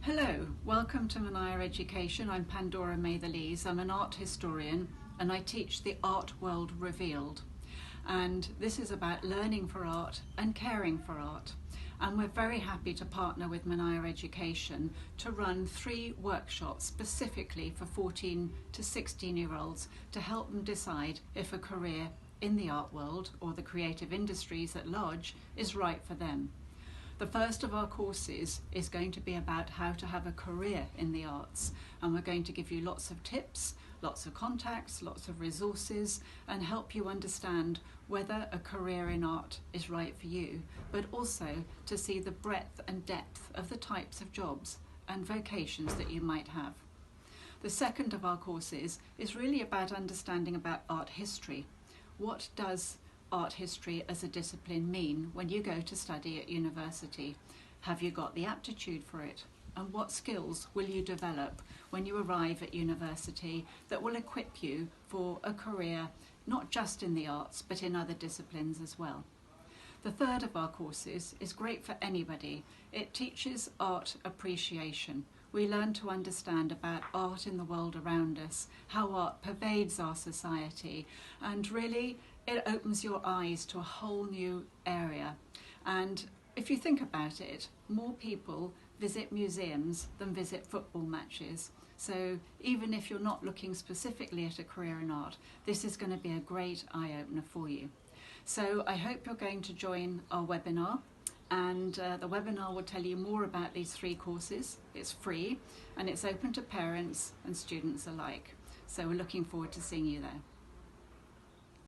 Hello, welcome to Monaia Education. I'm Pandora Maytherlees. I'm an art historian and I teach the Art World Revealed. And this is about learning for art and caring for art. And we're very happy to partner with Monaia Education to run 3 workshops specifically for 14 to 16-year-olds to help them decide if a career in the art world or the creative industries at large is right for them. The first of our courses is going to be about how to have a career in the arts, and we're going to give you lots of tips, lots of contacts, lots of resources, and help you understand whether a career in art is right for you, but also to see the breadth and depth of the types of jobs and vocations that you might have. The second of our courses is really about understanding about art history. What does art history as a discipline mean when you go to study at university? Have you got the aptitude for it? And what skills will you develop when you arrive at university that will equip you for a career not just in the arts but in other disciplines as well? The third of our courses is great for anybody. It teaches art appreciation. We learn to understand about art in the world around us, how art pervades our society, and really it opens your eyes to a whole new area. And if you think about it, more people visit museums than visit football matches. So even if you're not looking specifically at a career in art, this is going to be a great eye-opener for you. So I hope you're going to join our webinar, and the webinar will tell you more about these 3 courses. It's free and it's open to parents and students alike. So we're looking forward to seeing you there.